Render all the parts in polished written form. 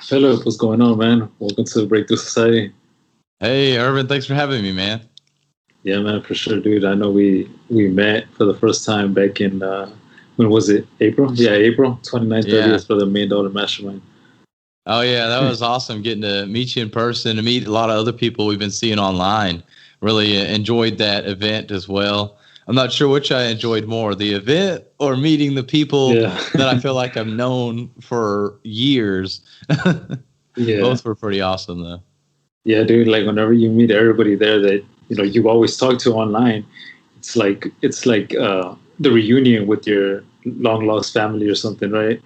Philip, what's going on, man? Welcome to Breakthrough Society. Hey, Irvin, thanks for having me, man. Yeah, man, for sure, dude. I know we met for the first time back in when was it? April? Yeah, April 29th, Yeah. 30th for the Million Dollar Mastermind. Oh, yeah, that was awesome getting to meet you in person, to meet a lot of other people we've been seeing online. Really enjoyed that event as well. I'm not sure which I enjoyed more, the event or meeting the people Yeah. that I feel like I've known for years. Yeah. Both were pretty awesome, though. Yeah, dude, like whenever you meet everybody there that, you always talk to online, it's like the reunion with your long lost family or something, right?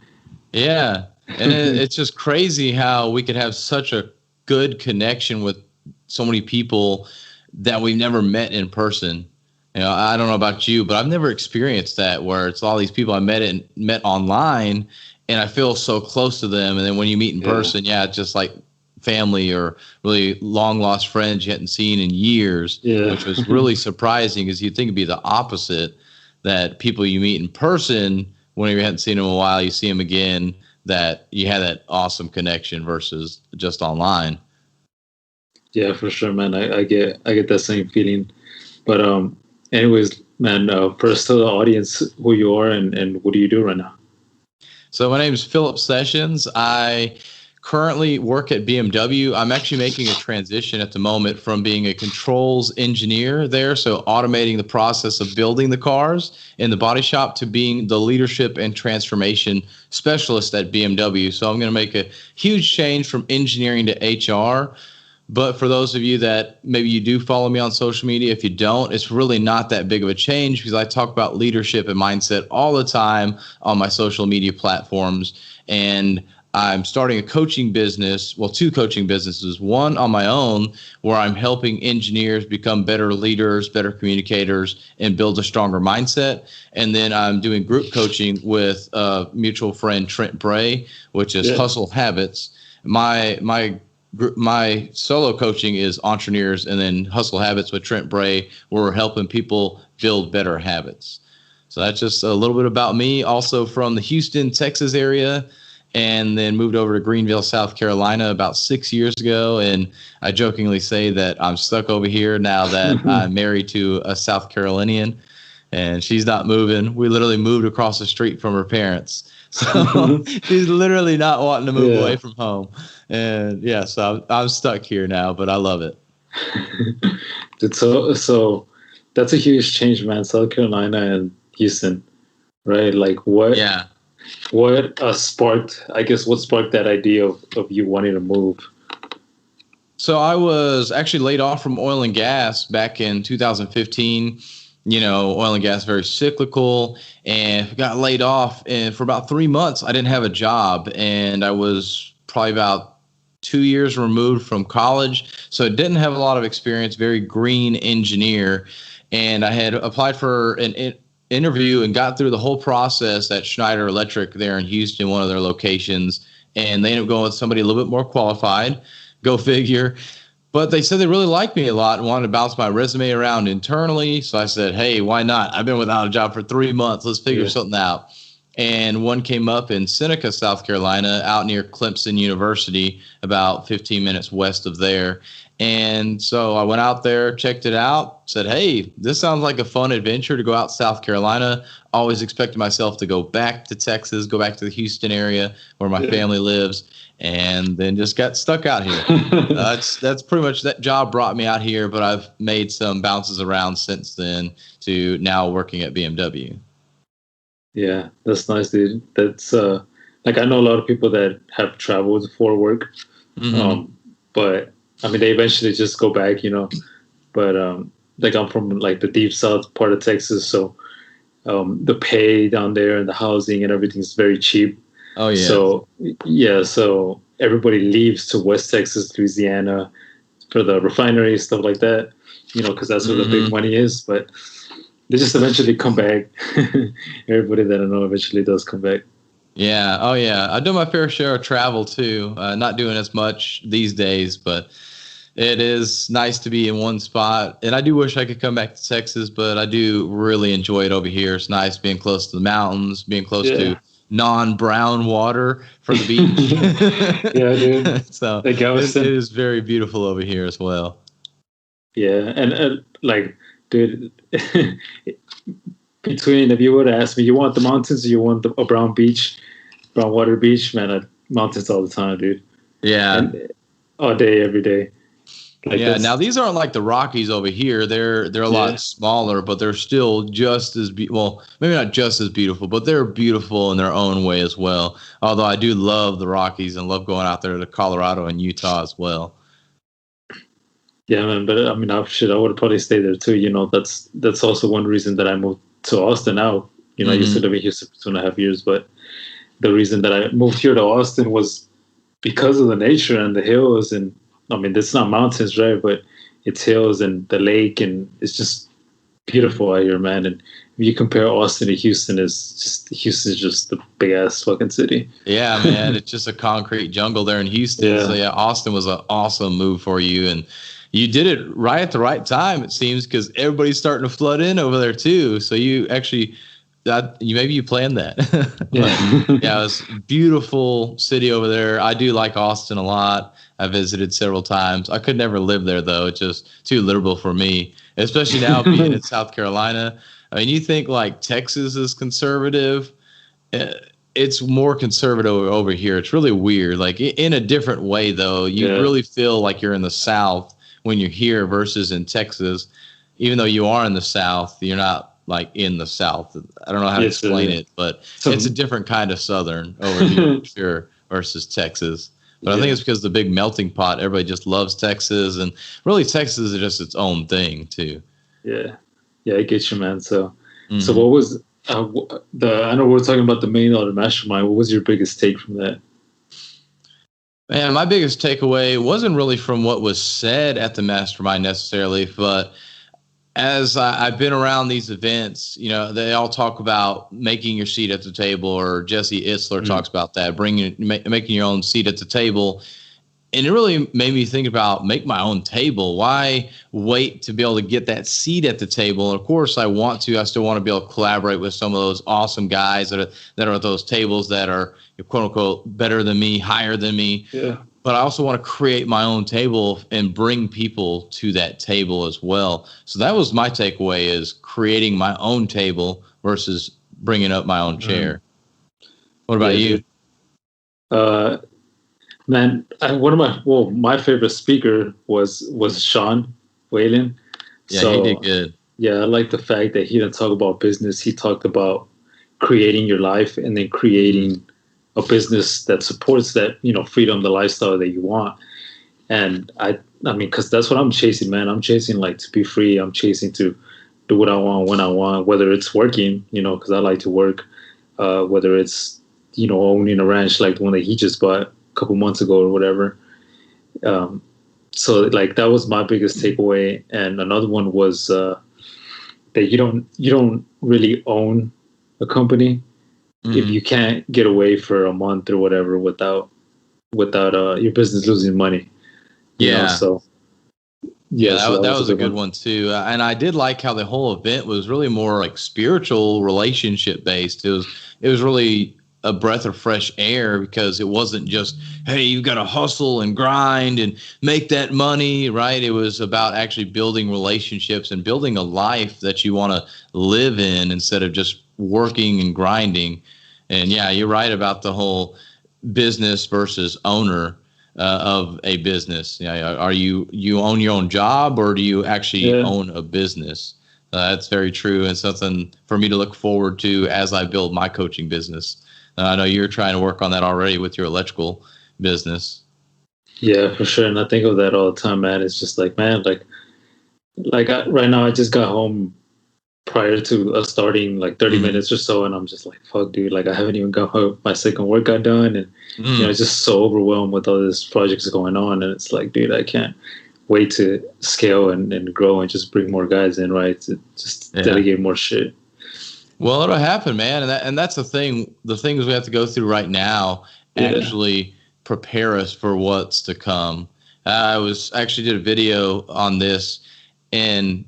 Yeah. And it's just crazy how we could have such a good connection with so many people that we've never met in person. I don't know about you, but I've never experienced that where it's all these people I met online and I feel so close to them. And then when you meet in Yeah. person, yeah, it's just like family or really long lost friends you hadn't seen in years, Yeah. which was really surprising because you'd think it'd be the opposite, that people you meet in person, when you hadn't seen them in a while, you see them again, that you had that awesome connection versus just online. Yeah, for sure, man. I get that same feeling. But anyways, man, first tell the audience who you are and what do you do right now? So my name is Philip Sessions. I currently work at BMW. I'm actually making a transition at the moment from being a controls engineer there, so automating the process of building the cars in the body shop, to being the leadership and transformation specialist at BMW. So I'm going to make a huge change from engineering to HR. But for those of you that maybe you do follow me on social media, if you don't, it's really not that big of a change because I talk about leadership and mindset all the time on my social media platforms. And I'm starting a coaching business, well, two coaching businesses, one on my own where I'm helping engineers become better leaders, better communicators, and build a stronger mindset. And then I'm doing group coaching with a mutual friend, Trent Bray, which is Yeah. Hustle Habits. My solo coaching is entrepreneurs, and then Hustle Habits with Trent Bray, where we're helping people build better habits. So that's just a little bit about me. Also from the Houston, Texas area, and then moved over to Greenville, South Carolina about 6 years ago. And I jokingly say that I'm stuck over here now that I'm married to a South Carolinian and she's not moving. We literally moved across the street from her parents. So she's literally not wanting to move Yeah. away from home. And yeah, so I'm stuck here now, but I love it. So that's a huge change, man. South Carolina and Houston, right? Like Yeah. what sparked that idea of you wanting to move? So I was actually laid off from oil and gas back in 2015. Oil and gas very cyclical, and got laid off. And for about 3 months, I didn't have a job, and I was probably about 2 years removed from college, so I didn't have a lot of experience. Very green engineer, and I had applied for an interview and got through the whole process at Schneider Electric there in Houston, one of their locations, and they ended up going with somebody a little bit more qualified. Go figure. But they said they really liked me a lot and wanted to bounce my resume around internally. So I said, hey, why not? I've been without a job for 3 months. Let's figure something out. And one came up in Seneca, South Carolina, out near Clemson University, about 15 minutes west of there. And so I went out there, checked it out, said, hey, this sounds like a fun adventure to go out to South Carolina. Always expected myself to go back to Texas, go back to the Houston area where my family lives, and then just got stuck out here. That's pretty much, that job brought me out here, but I've made some bounces around since then to now working at BMW. Yeah, that's nice, dude. That's like I know a lot of people that have traveled for work, Mm-hmm. um, but I mean they eventually just go back, But like I'm from like the deep south part of Texas, so the pay down there and the housing and everything is very cheap. Oh, yeah. So yeah, so everybody leaves to West Texas, Louisiana for the refinery stuff like that, because that's where the big Mm-hmm. money is. But they just eventually come back. Everybody that I know eventually does come back. Yeah. Oh, yeah. I do my fair share of travel too. Not doing as much these days, but it is nice to be in one spot. And I do wish I could come back to Texas, but I do really enjoy it over here. It's nice being close to the mountains, being close to Yeah. non-brown water for the beach. Yeah, dude. So Like it Galveston. is very beautiful over here as well. Yeah, and like, dude, between if you would ask me, you want the mountains or you want a brown beach, brown water beach, man, mountains all the time, dude, Yeah. and all day, every day. Like Yeah, now that's these aren't like the Rockies over here. They're a yeah, lot smaller, but they're still just as well, maybe not just as beautiful, but they're beautiful in their own way as well. Although I do love the Rockies and love going out there to Colorado and Utah as well. yeah, man. But I mean, I would probably stay there too. You know, that's also one reason that I moved to Austin now. You know, I used to Hmm. live in Houston for 2.5 years, but the reason that I moved here to Austin was because of the nature and the hills. And I mean, it's not mountains, right? But it's hills and the lake, and it's just beautiful out here, man. And if you compare Austin to Houston, Houston's just the big ass fucking city. Yeah, man, it's just a concrete jungle there in Houston. So Yeah, yeah, Austin was an awesome move for you, and you did it right at the right time. It seems because everybody's starting to flood in over there too. So you actually maybe you planned that. But yeah, yeah, it was beautiful city over there. I do like Austin a lot. I visited several times. I could never live there though. It's just too liberal for me, especially now being in South Carolina. I mean, you think like Texas is conservative. uh, it's more conservative over here. It's really weird. Like in a different way, though. You yeah. really feel like you're in the South when you're here versus in Texas. Even though you are in the South, you're not like in the South. I don't know how to Yes, explain it, but it's a some different kind of Southern over here for sure versus Texas. But I think yeah, it's because the big melting pot. Everybody just loves Texas, and really Texas is just its own thing too. yeah, yeah. I get you, man. So Hmm. what was the? I know we're talking about the main or the mastermind. What was your biggest take from that? Man, my biggest takeaway wasn't really from what was said at the mastermind necessarily, but as I've been around these events, you know, they all talk about making your seat at the table, or Jesse Itzler Mm, talks about that, making your own seat at the table. And it really made me think about make my own table. Why wait to be able to get that seat at the table? And of course, I still want to be able to collaborate with some of those awesome guys that are at those tables that are quote unquote better than me, higher than me, yeah. but I also want to create my own table and bring people to that table as well. So that was my takeaway: is creating my own table versus bringing up my own Mm, chair. What about yeah, you? dude. Uh, man, one of my favorite speaker was Sean Whalen. Yeah, he did So good. yeah, I like the fact that he didn't talk about business. He talked about creating your life and then Hmm. creating a business that supports that, you know, freedom, the lifestyle that you want. And I mean, because that's what I'm chasing, man. I'm chasing like to be free. I'm chasing to do what I want when I want, whether it's working, you know, because I like to work, whether it's, you know, owning a ranch like the one that he just bought a couple months ago or whatever. Um, so like that was my biggest takeaway. And another one was that you don't really own a company if you Hmm. can't get away for a month or whatever without your business losing money, you know. Yeah. So Yeah, yeah, so that that was a was a good good one. one too. And I did like how the whole event was really more like spiritual relationship based. It was really a breath of fresh air because it wasn't just, hey, you got to hustle and grind and make that money, right? It was about actually building relationships and building a life that you want to live in instead of just working and grinding. And yeah, you're right about the whole business versus owner of a business. Yeah, are you own your own job or do you actually Yeah, own a business? That's very true and something for me to look forward to as I build my coaching business. I know you're trying to work on that already with your electrical business. yeah, for sure. And I think of that all the time, man. It's just like, man, right now I just got home prior to us starting like 30 Mm-hmm. minutes or so, and I'm just like, fuck, dude, like I haven't even got my second workout done. And you know, Mm. just so overwhelmed with all this projects going on. And it's like, dude, I can't wait to scale and grow and just bring more guys in, right, to just Yeah. delegate more shit. Well, it'll happen, man, and that's the thing. The things we have to go through right now Yeah, actually prepare us for what's to come. I was actually did a video on this, and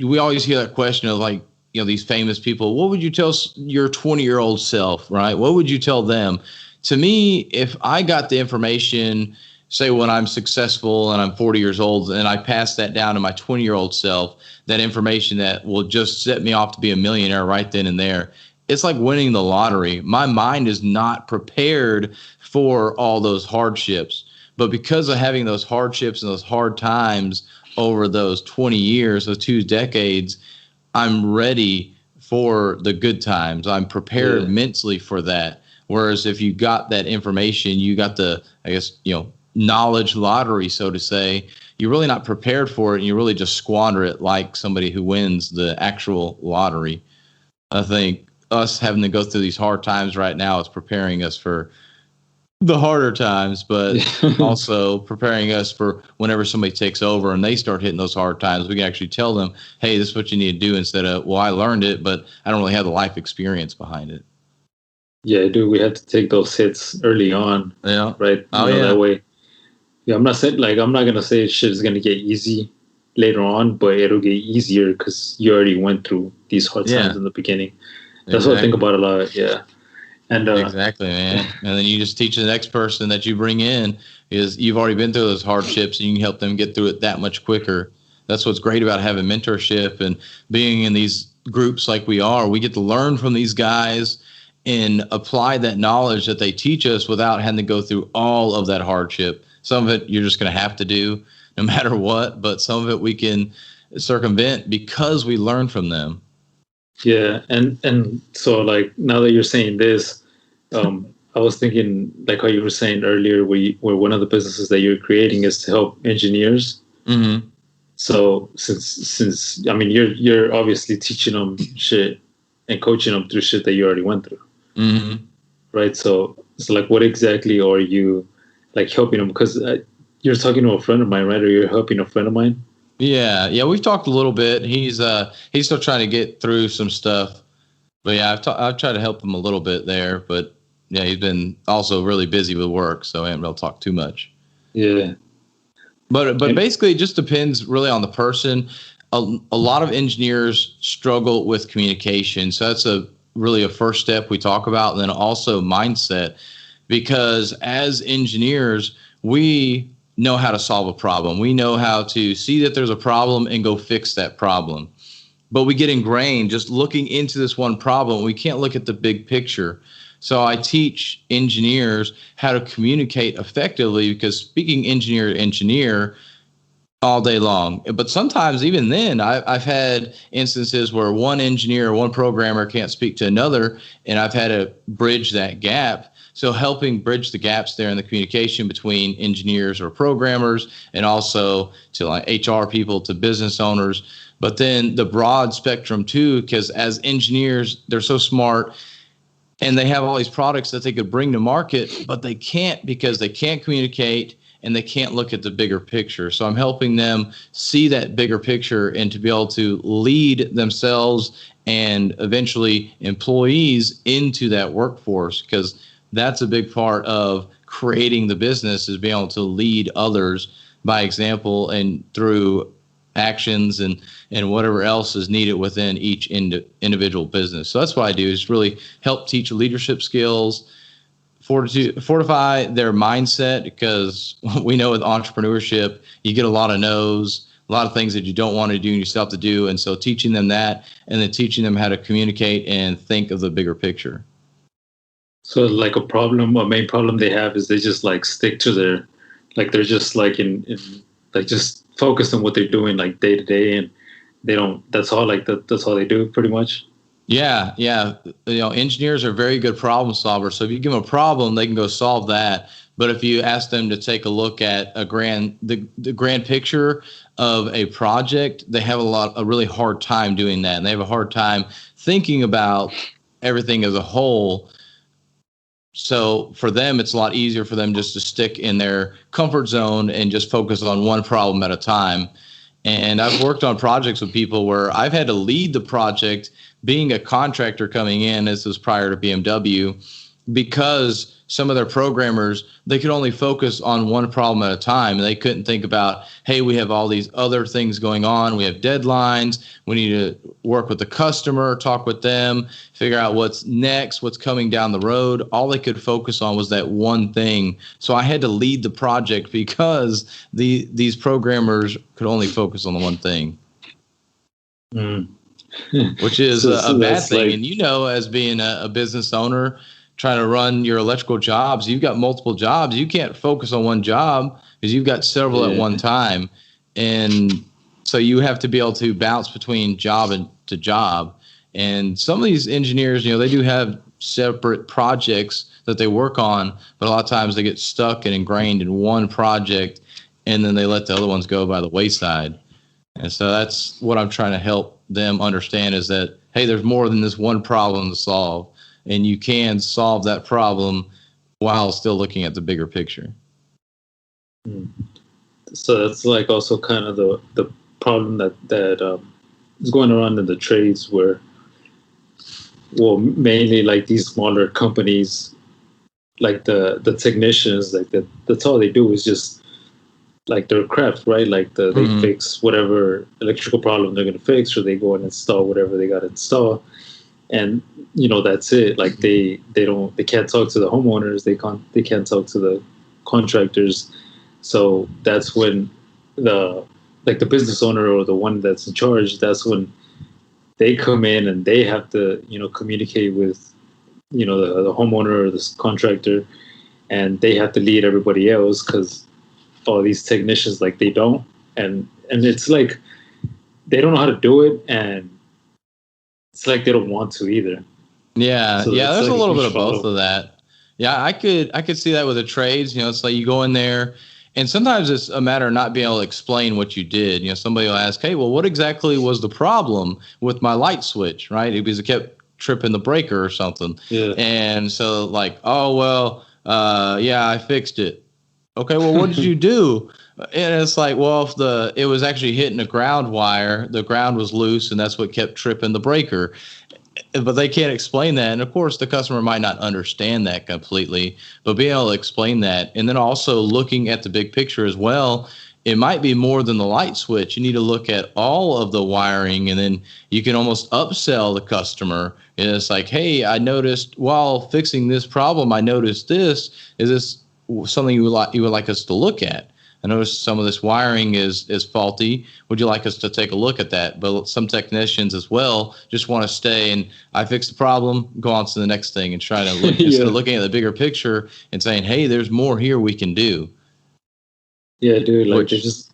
we always hear that question of like, these famous people, what would you tell your 20-year-old self, right? What would you tell them? To me, if I got the information, say when I'm successful and I'm 40 years old, and I pass that down to my 20-year-old self, that information that will just set me off to be a millionaire right then and there, it's like winning the lottery. My mind is not prepared for all those hardships. But because of having those hardships and those hard times over those 20 years, those 2 decades, I'm ready for the good times. I'm prepared mentally for that. Whereas if you got that information, you got the, I guess, knowledge lottery, so to say, you're really not prepared for it, and you really just squander it like somebody who wins the actual lottery. I think us having to go through these hard times right now is preparing us for the harder times, but also preparing us for whenever somebody takes over and they start hitting those hard times, we can actually tell them, hey, this is what you need to do, instead of, well, I learned it, but I don't really have the life experience behind it. Yeah, dude, we had to take those hits early on. Yeah. Right. That way. Yeah, I'm not gonna say shit is gonna get easy later on, but it'll get easier because you already went through these hard times in the beginning. That's what I think about a lot. Yeah. And exactly, man. And then you just teach the next person that you bring in, is you've already been through those hardships, and you can help them get through it that much quicker. That's what's great about having mentorship and being in these groups like we are. We get to learn from these guys and apply that knowledge that they teach us without having to go through all of that hardship. Some of it you're just going to have to do no matter what, but some of it we can circumvent because we learn from them. Yeah, and so like now that you're saying this, I was thinking like how you were saying earlier, where one of the businesses that you're creating is to help engineers. Mm-hmm. So since I mean you're obviously teaching them shit and coaching them through shit that you already went through, right? So like what exactly are you like helping them? Because you're talking to a friend of mine, right? Or you're helping a friend of mine. Yeah, we've talked a little bit. He's still trying to get through some stuff, but yeah, I've tried to help him a little bit there. But yeah, he's been also really busy with work, so I haven't really talked too much. Yeah, but basically, it just depends really on the person. A lot of engineers struggle with communication, so that's really a first step we talk about, and then also mindset, because as engineers, we know how to solve a problem. We know how to see that there's a problem and go fix that problem. But we get ingrained just looking into this one problem. We can't look at the big picture. So I teach engineers how to communicate effectively, because speaking engineer to engineer all day long. But sometimes even then, I've had instances where one engineer or one programmer can't speak to another, and I've had to bridge that gap. So helping bridge the gaps there in the communication between engineers or programmers, and also to like HR people, to business owners. But then the broad spectrum too, because as engineers, they're so smart and they have all these products that they could bring to market, but they can't, because they can't communicate and they can't look at the bigger picture. So I'm helping them see that bigger picture and to be able to lead themselves and eventually employees into that workforce, because that's a big part of creating the business, is being able to lead others by example and through actions and whatever else is needed within each individual business. So that's what I do, is really help teach leadership skills, fortify their mindset, because we know with entrepreneurship, you get a lot of no's, a lot of things that you don't want to do and you still have to do. And so teaching them that, and then teaching them how to communicate and think of the bigger picture. So like a main problem they have is they just like stick to their, like they're just like in like just focused on what they're doing like day to day, and they don't, that's all they do pretty much. Yeah. Engineers are very good problem solvers. So if you give them a problem, they can go solve that. But if you ask them to take a look at the grand picture of a project, they have a really hard time doing that, and they have a hard time thinking about everything as a whole. So for them, it's a lot easier for them just to stick in their comfort zone and just focus on one problem at a time. And I've worked on projects with people where I've had to lead the project, being a contractor coming in. This was prior to BMW. because some of their programmers, they could only focus on one problem at a time. And they couldn't think about, hey, we have all these other things going on. We have deadlines. We need to work with the customer, talk with them, figure out what's next, what's coming down the road. All they could focus on was that one thing. So I had to lead the project because these programmers could only focus on the one thing. Mm. Which is a bad thing. Like, and as being a business owner, trying to run your electrical jobs, you've got multiple jobs. You can't focus on one job because you've got several at one time. And so you have to be able to bounce between job and to job. And some of these engineers, they do have separate projects that they work on, but a lot of times they get stuck and ingrained in one project, and then they let the other ones go by the wayside. And so that's what I'm trying to help them understand, is that, hey, there's more than this one problem to solve, and you can solve that problem while still looking at the bigger picture. So that's like also kind of the problem that is going around in the trades, where, well, mainly like these smaller companies, like the technicians, like that's all they do is just like their craft, right? Like they fix whatever electrical problem they're going to fix, or they go and install whatever they got to install, and that's it. Like they can't talk to the homeowners, they can't talk to the contractors. So that's when the business owner or the one that's in charge, that's when they come in and they have to communicate with the homeowner or the contractor, and they have to lead everybody else, because all these technicians, like, they don't, and it's like they don't know how to do it, and it's like they don't want to either. So there's a little bit of both of that. I could see that with the trades. It's like you go in there, and sometimes it's a matter of not being able to explain what you did. Somebody will ask, hey, well, what exactly was the problem with my light switch, right? Because it kept tripping the breaker or something. And so, like, oh, well, I fixed it. Okay, well, what did you do? And it's like, well, if it was actually hitting a ground wire, the ground was loose, and that's what kept tripping the breaker. But they can't explain that. And of course, the customer might not understand that completely, but being able to explain that, and then also looking at the big picture as well, it might be more than the light switch. You need to look at all of the wiring, and then you can almost upsell the customer. And it's like, hey, I noticed while fixing this problem, I noticed this. Is this something you would like us to look at? I noticed some of this wiring is faulty. Would you like us to take a look at that? But some technicians as well just want to stay and I fix the problem, go on to the next thing, and try to look instead of looking at the bigger picture and saying, hey, there's more here we can do. Yeah, dude, like they just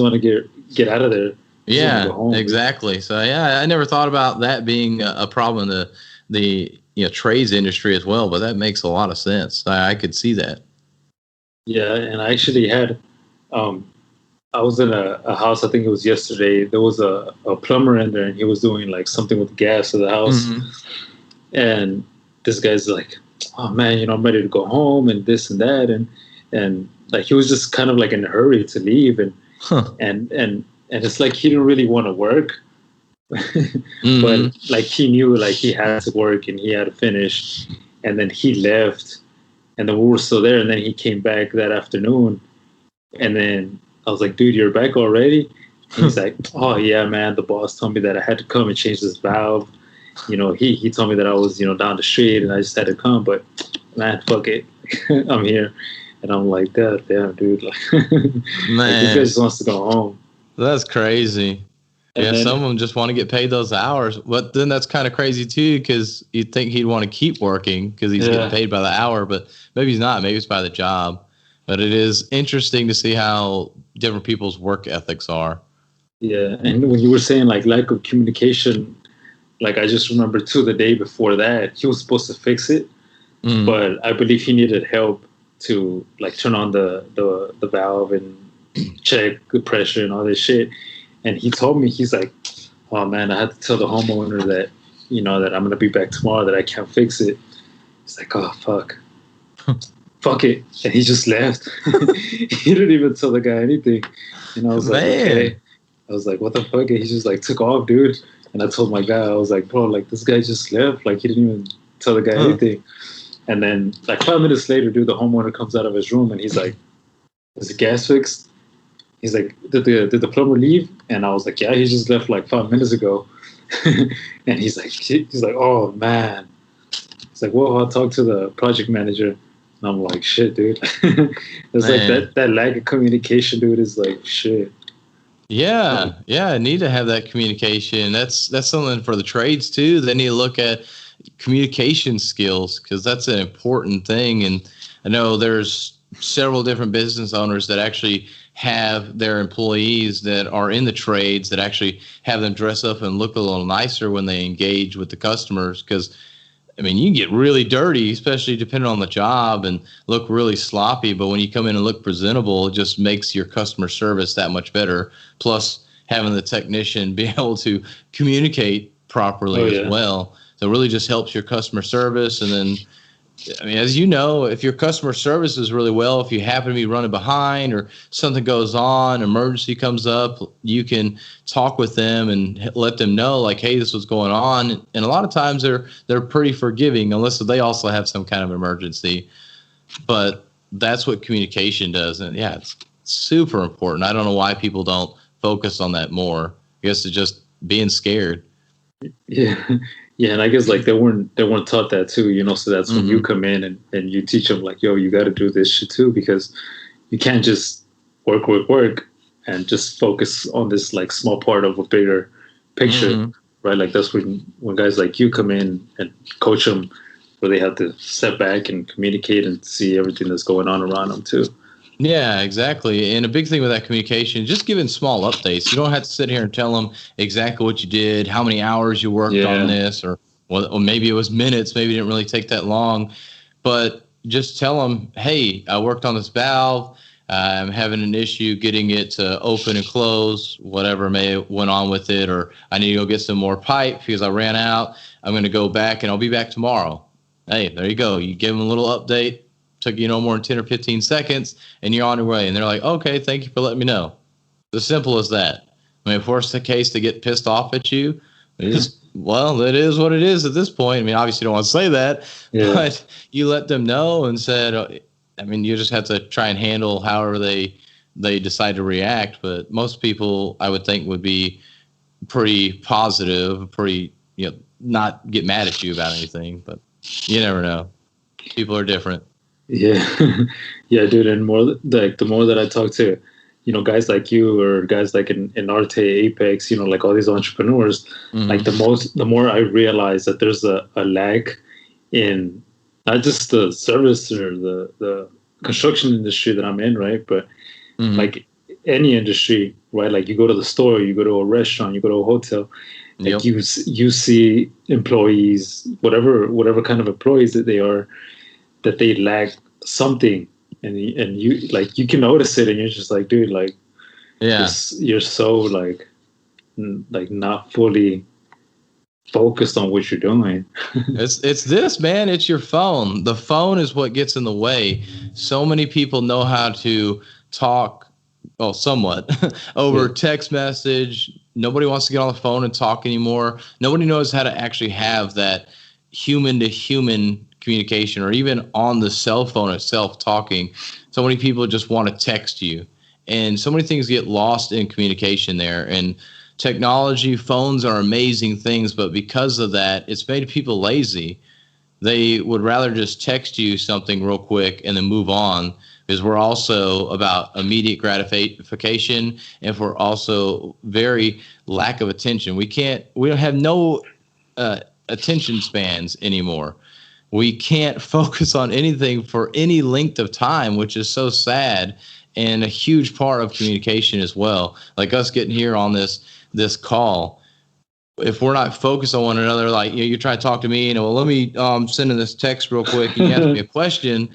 want to get out of there. Yeah, home, exactly. Dude. So I never thought about that being a problem in the trades industry as well, but that makes a lot of sense. I could see that. Yeah, and I actually had I was in a house, I think it was yesterday. There was a plumber in there, and he was doing like something with the gas of the house. And this guy's like, oh man, I'm ready to go home and this and that. And like, he was just kind of like in a hurry to leave. And it's like, he didn't really want to work, but like he knew like he had to work and he had to finish. And then he left, and then we were still there. And then he came back that afternoon. And then I was like, dude, you're back already? And he's like, oh yeah, man, the boss told me that I had to come and change this valve. He told me that I was, down the street, and I just had to come, but man, fuck it. I'm here. And I'm like, damn, dude. Like, man, like, this guy just wants to go home. That's crazy. And then, some of them just want to get paid those hours. But then that's kind of crazy too, because you'd think he'd want to keep working because he's getting paid by the hour, but maybe he's not. Maybe it's by the job. But it is interesting to see how different people's work ethics are. Yeah, and when you were saying like lack of communication, like I just remember too, the day before that, he was supposed to fix it, but I believe he needed help to like turn on the valve and check the pressure and all this shit. And he told me, he's like, oh man, I had to tell the homeowner that, that I'm going to be back tomorrow, that I can't fix it. He's like, oh, fuck. Fuck it. And he just left. He didn't even tell the guy anything. And I was like, okay. I was like, what the fuck? And he just like took off, dude. And I told my guy, I was like, bro, like this guy just left. Like he didn't even tell the guy anything. And then like 5 minutes later, dude, the homeowner comes out of his room and he's like, "Is the gas fixed?" He's like, "Did the plumber leave?" And I was like, "Yeah, he just left like 5 minutes ago." And he's like, "Oh man." He's like, "Well, I'll talk to the project manager." And I'm like, "Shit, dude." It's like Man. that lack of communication, dude, is like shit. Yeah, yeah, I need to have that communication. That's something for the trades too. They need to look at communication skills because that's an important thing. And I know there's several different business owners that actually have their employees that are in the trades that actually have them dress up and look a little nicer when they engage with the customers because I mean, you can get really dirty, especially depending on the job, and look really sloppy. But when you come in and look presentable, it just makes your customer service that much better. Plus, having the technician be able to communicate Oh properly as yeah. well. So it really just helps your customer service. And then I mean, as you know, if your customer service is really well, if you happen to be running behind or something goes on, emergency comes up, you can talk with them and let them know, like, hey, this was going on. And a lot of times they're pretty forgiving, unless they also have some kind of emergency. But that's what communication does, and yeah, it's super important. I don't know why people don't focus on that more. I guess it's just being scared. Yeah, yeah, and I guess like they weren't taught that too, So that's when you Mm-hmm. come in and you teach them like, yo, you got to do this shit too because you can't just work and just focus on this like small part of a bigger picture, Mm-hmm. right? Like that's when guys like you come in and coach them, where they have to step back and communicate and see everything that's going on around them too. Yeah, exactly. And a big thing with that communication, just giving small updates. You don't have to sit here and tell them exactly what you did, how many hours you worked on Yeah, this, or maybe it was minutes, maybe it didn't really take that long. But just tell them, hey, I worked on this valve. I'm having an issue getting it to open and close, whatever may have went on with it, or I need to go get some more pipe because I ran out. I'm going to go back and I'll be back tomorrow. Hey, there you go. You give them a little update. Took you no more than 10 or 15 seconds, and you're on your way. And they're like, okay, thank you for letting me know. As simple as that. I mean, if worst the case to get pissed off at you, well, it is what it is at this point. I mean, obviously, you don't want to say that, yeah, but you let them know and said, I mean, you just have to try and handle however they decide to react. But most people, I would think, would be pretty positive, pretty, not get mad at you about anything. But you never know. People are different. yeah, yeah, dude. And more like the more that I talk to, guys like you or guys like in Arte Apex, like all these entrepreneurs, like Hmm. the more I realize that there's a lag in not just the service or the construction industry that I'm in, right? But Hmm. like any industry, right? Like you go to the store, you go to a restaurant, you go to a hotel, like Yep. you see employees, whatever kind of employees that they are, that they lack something, and you like you can notice it, and you're just like, dude, like you're Yeah. you're so like not fully focused on what you're doing. It's this, man. It's your phone. The phone is what gets in the way. So many people know how to talk, well, somewhat over Yeah, text message. Nobody wants to get on the phone and talk anymore. Nobody knows how to actually have that human to human communication or even on the cell phone itself talking. So many people just want to text you. And so many things get lost in communication there. And technology, phones are amazing things, but because of that, it's made people lazy. They would rather just text you something real quick and then move on because we're also about immediate gratification and we're also very lack of attention. We don't have no uh, attention spans anymore. We can't focus on anything for any length of time, which is so sad and a huge part of communication as well. Like us getting here on this call, if we're not focused on one another, like you try to talk to me and well, let me send in this text real quick, and you ask me a question.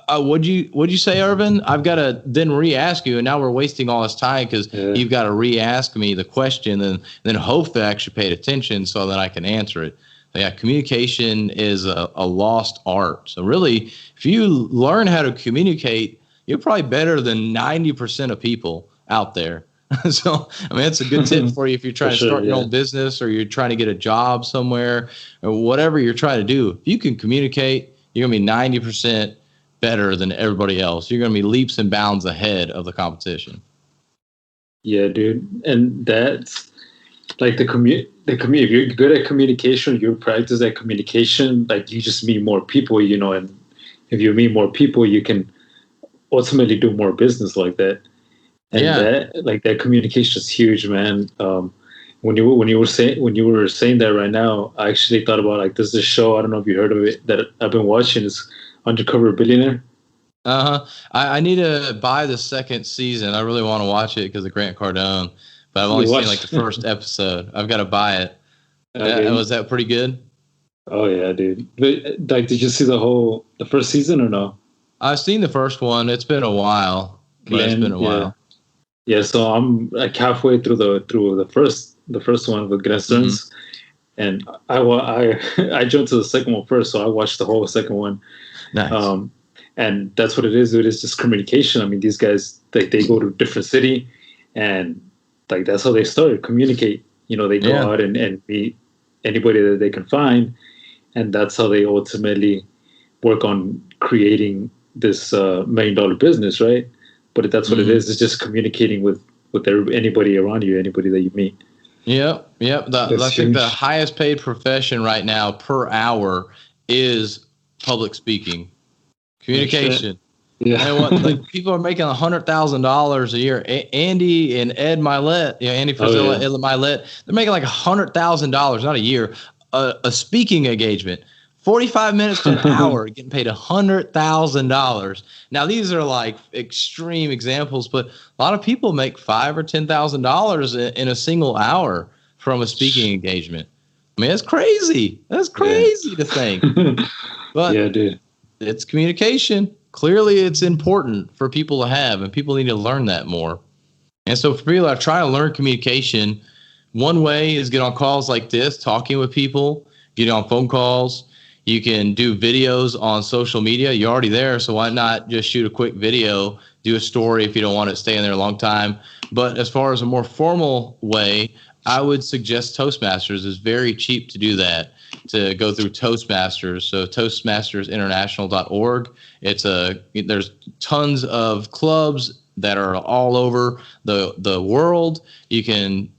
Would you say, Irvin? I've got to then re-ask you, and now we're wasting all this time because yeah, you've got to re-ask me the question, and then hope that I actually paid attention so that I can answer it. So yeah, communication is a lost art. So really, if you learn how to communicate, you're probably better than 90% of people out there. So, I mean, that's a good tip for you if you're for trying to sure. start your Yeah, own business or you're trying to get a job somewhere or whatever you're trying to do. If you can communicate, You're going to be 90% better than everybody else. You're going to be leaps and bounds ahead of the competition. Yeah, dude. And that's like if you're good at communication, you practice that communication, like you just meet more people, and if you meet more people, you can ultimately do more business like that. And Yeah. that communication is huge, man. When you were saying that right now, I actually thought about like there's this show, I don't know if you heard of it, that I've been watching. It's Undercover Billionaire. Uh-huh. I need to buy the second season. I really want to watch it because of Grant Cardone, but I've only You seen like the watch? first episode. I've got to buy it. Okay. Was that pretty good? Oh yeah, dude. But, like, did you see the first season or no? I've seen the first one. It's been a while, but it's been Glenn, a yeah, while. yeah. So I'm like halfway through the first one with Glenn Hmm. Stearns, and I jumped to the second one first, so I watched the whole second one. Nice. Um, and that's what it is. It is just communication. I mean, these guys they go to a different city, and like that's how they started communicate. They go Yeah. out and meet anybody that they can find, and that's how they ultimately work on creating this $1 million business, right? But that's what it Hmm. is. It's just communicating with anybody around you, anybody that you meet. Yep. Yep. I That's think the huge. highest paid profession right now per hour is public speaking, No shit. communication. Yeah. And what like people are making $100,000 a year. Andy and Ed Milet, Andy Oh Frisella, yeah. Ed Milet, they're making like $100,000, not a year, a speaking engagement, 45 minutes to an hour, getting paid $100,000. Now these are like extreme examples, but a lot of people make $5,000 or $10,000 in a single hour from a speaking engagement. I mean, that's crazy. That's Yeah. crazy to think, Yeah, but dude. it's communication. Clearly, it's important for people to have, and people need to learn that more. And so, for people that try to learn communication, one way is get on calls like this, talking with people, get on phone calls. You can do videos on social media. You're already there, so why not just shoot a quick video, do a story if you don't want to stay in there a long time. But as far as a more formal way, I would suggest Toastmasters is very cheap to do that, to go through Toastmasters. So toastmastersinternational.org. There's tons of clubs that are all over the world. You can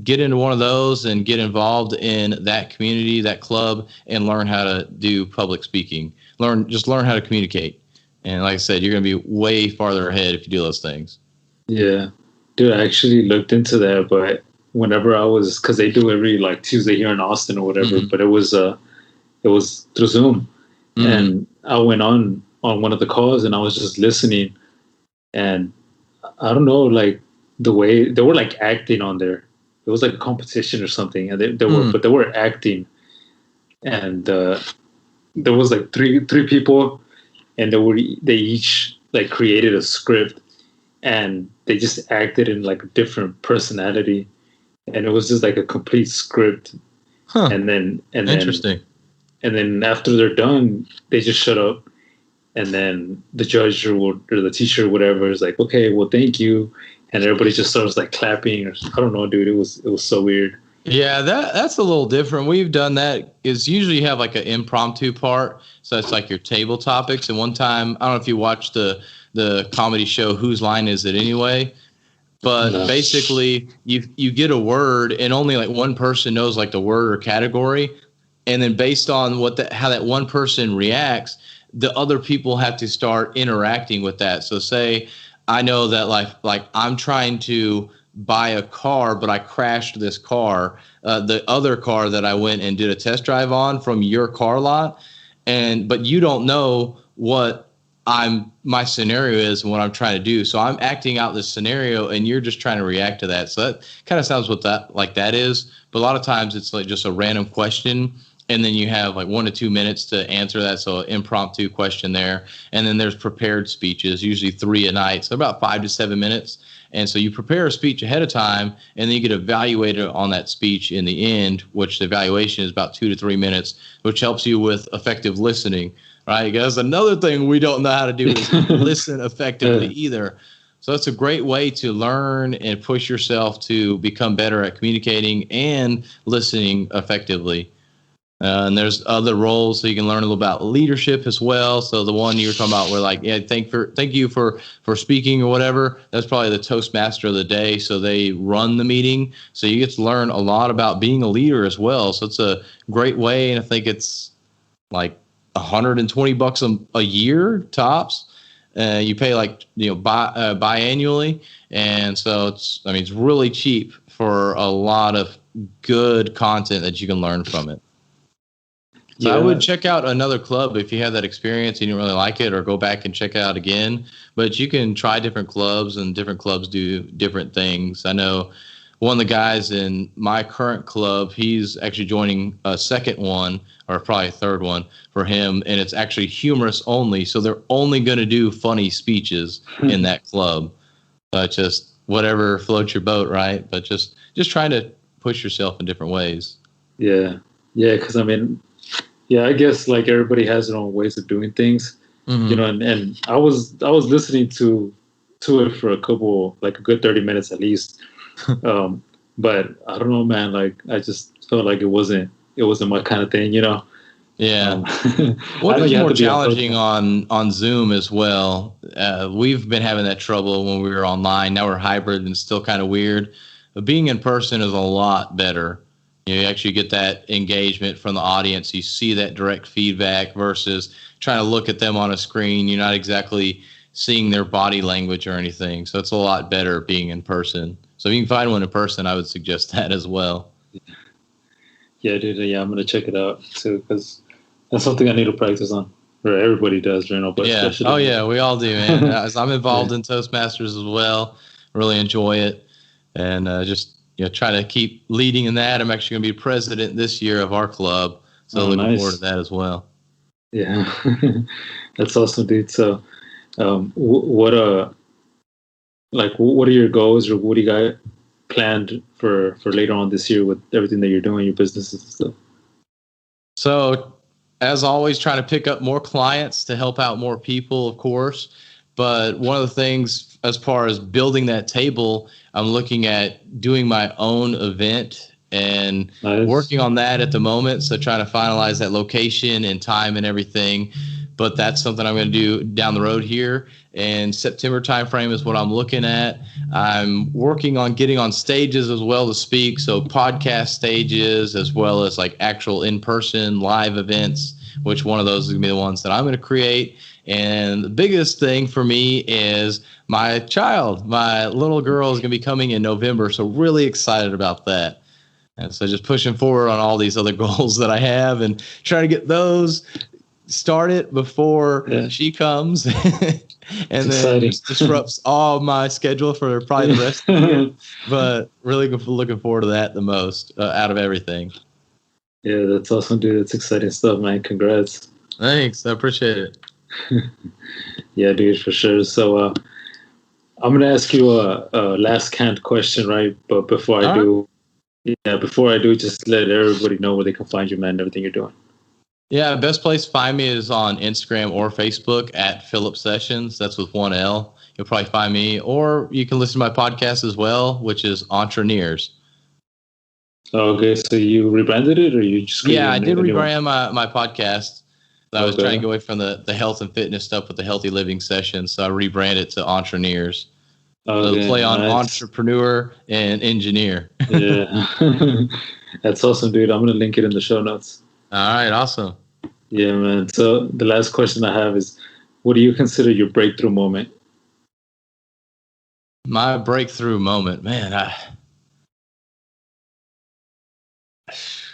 get into one of those and get involved in that community, that club, and learn how to do public speaking. Learn how to communicate. And like I said, you're going to be way farther ahead if you do those things. Yeah. Dude, I actually looked into that, but whenever because they do every like Tuesday here in Austin or whatever, Mm-hmm. but it was through Zoom, Mm-hmm. and I went on one of the calls and I was just listening, and I don't know, like the way they were like acting on there. It was like a competition or something, and they were acting, and there was like three people, and they each like created a script, and they just acted in like a different personality, and it was just like a complete script, Huh. and then and then Interesting. and then after they're done, they just shut up, and then the judge or the teacher or whatever is like, okay, well, thank you, and everybody just starts like clapping, or I don't know, dude. It was so weird. Yeah, that's a little different. We've done that is usually you have like an impromptu part. So it's like your table topics. And one time, I don't know if you watched the comedy show Whose Line Is It Anyway? But No. basically you get a word and only like one person knows like the word or category. And then based on how that one person reacts, the other people have to start interacting with that. So say I know that like I'm trying to buy a car, but I crashed this car, the other car that I went and did a test drive on from your car lot, but you don't know what my scenario is and what I'm trying to do. So I'm acting out this scenario and you're just trying to react to that. So that kind of sounds what that is. But a lot of times it's like just a random question. And then you have like 1 to 2 minutes to answer that. So impromptu question there. And then there's prepared speeches, usually 3 a night. So about 5 to 7 minutes. And so you prepare a speech ahead of time and then you get evaluated on that speech in the end, which the evaluation is about 2 to 3 minutes, which helps you with effective listening. Right, guys. Another thing we don't know how to do is listen effectively either. So it's a great way to learn and push yourself to become better at communicating and listening effectively. And there's other roles, so you can learn a little about leadership as well. So the one you were talking about, where like, yeah, thank you for speaking or whatever. That's probably the Toastmaster of the day. So they run the meeting, so you get to learn a lot about being a leader as well. So it's a great way, and I think it's like $120 a year tops. You pay like biannually, and so it's really cheap for a lot of good content that you can learn from it. So I would check out another club if you have that experience and you didn't really like it, or go back and check it out again. But you can try different clubs, and different clubs do different things. I know one of the guys in my current club, he's actually joining a second one, or probably a third one for him, and it's actually humorous only. So they're only going to do funny speeches in that club. Just whatever floats your boat, right? But just trying to push yourself in different ways. Yeah, because I guess like everybody has their own ways of doing things, and I was listening to it for a good 30 minutes at least. But I don't know, man, like I just felt like it wasn't my kind of thing, Yeah. What is more challenging on Zoom as well? We've been having that trouble when we were online. Now we're hybrid and still kind of weird. But being in person is a lot better. You actually get that engagement from the audience. You see that direct feedback versus trying to look at them on a screen. You're not exactly seeing their body language or anything. So it's a lot better being in person. So if you can find one in person, I would suggest that as well. Yeah, dude. Yeah, I'm gonna check it out too, because that's something I need to practice on. Or everybody does, But yeah. Oh yeah, we all do, man. I'm involved in Toastmasters as well. Really enjoy it, and just try to keep leading in that. I'm actually going to be president this year of our club, so looking forward to that as well. Yeah, that's awesome, dude. So, what are your goals, or what do you got planned for later on this year with everything that you're doing, your businesses and stuff? So, as always, trying to pick up more clients to help out more people, of course. But one of the things, as far as building that table, I'm looking at doing my own event and working on that at the moment. So trying to finalize that location and time and everything. But that's something I'm going to do down the road here. And September timeframe is what I'm looking at. I'm working on getting on stages as well to speak. So podcast stages, as well as like actual in-person live events, which one of those is going to be the ones that I'm going to create. And the biggest thing for me is my child. My little girl is going to be coming in November, so really excited about that. And so just pushing forward on all these other goals that I have and trying to get those started before she comes. And then just disrupts all my schedule for probably the rest of the year. But really looking forward to that the most out of everything. Yeah, that's awesome, dude. That's exciting stuff, man. Congrats. Thanks. I appreciate it. Yeah, dude, for sure. So I'm gonna ask you a last canned question, right? But before I do, just let everybody know where they can find you, man, and everything you're doing. Yeah, best place to find me is on Instagram or Facebook at Philip Sessions. That's with one L. You'll probably find me, or you can listen to my podcast as well, which is Entrepreneurs. Okay, so you rebranded it, or you just I did rebrand my podcast. I was trying to go away from the health and fitness stuff with the healthy living sessions, so I rebranded to Entrepreneurs. So play on entrepreneur and engineer. Yeah, that's awesome, dude. I'm gonna link it in the show notes. All right, awesome. Yeah, man. So the last question I have is, what do you consider your breakthrough moment? My breakthrough moment, man.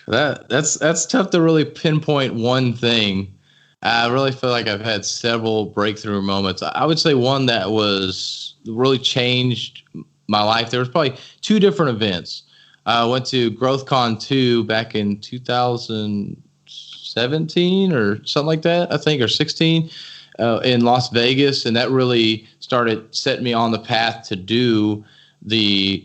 That's tough to really pinpoint one thing. I really feel like I've had several breakthrough moments. I would say one that was really changed my life. There was probably two different events. I went to GrowthCon 2 back in 2017 or something like that, I think, or 16 in Las Vegas. And that really started setting me on the path to do the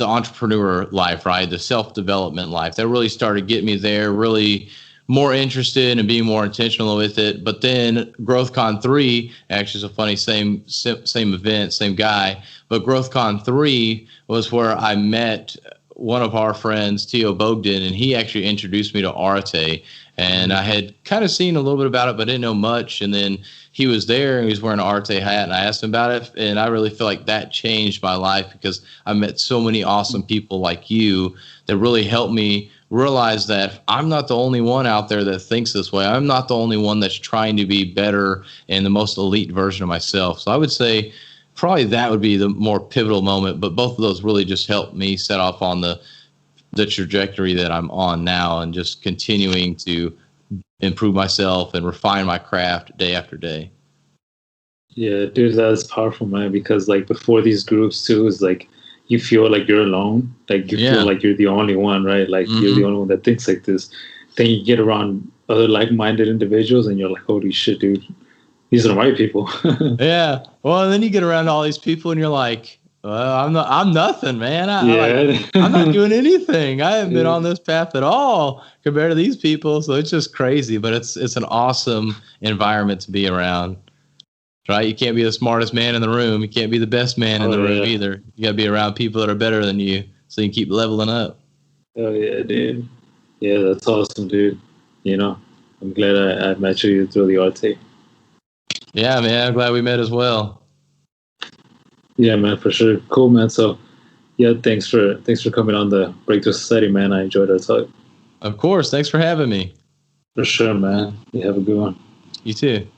entrepreneur life, right? The self-development life. That really started getting me there, really more interested and being more intentional with it. But then GrowthCon 3, actually, is a funny, same event, same guy. But GrowthCon 3 was where I met one of our friends, Tio Bogdan, and he actually introduced me to Arte. And I had kind of seen a little bit about it, but didn't know much. And then he was there and he was wearing an Arte hat, and I asked him about it. And I really feel like that changed my life because I met so many awesome people like you that really helped me realize that I'm not the only one out there that thinks this way. I'm not the only one that's trying to be better and the most elite version of myself. So I would say probably that would be the more pivotal moment, but both of those really just helped me set off on the trajectory that I'm on now and just continuing to improve myself and refine my craft day after day. Yeah, dude, that's powerful, man. Because like before these groups too, is like you feel like you're alone. Like you feel like you're the only one, right? Like you're the only one that thinks like this. Then you get around other like-minded individuals, and you're like, holy shit, dude, these are the right people. Yeah. Well, and then you get around all these people, and you're like, well, I'm nothing, man. I'm not doing anything. I haven't been on this path at all compared to these people. So it's just crazy, but it's an awesome environment to be around. Right? You can't be the smartest man in the room. You can't be the best man in the room either. You got to be around people that are better than you so you can keep leveling up. Oh, yeah, dude. Yeah, that's awesome, dude. You know, I'm glad I met you through the Arte. Yeah, man. I'm glad we met as well. Yeah, man, for sure. Cool, man. So, yeah, thanks for coming on the Breakthrough Society, man. I enjoyed our talk. Of course. Thanks for having me. For sure, man. You have a good one. You too.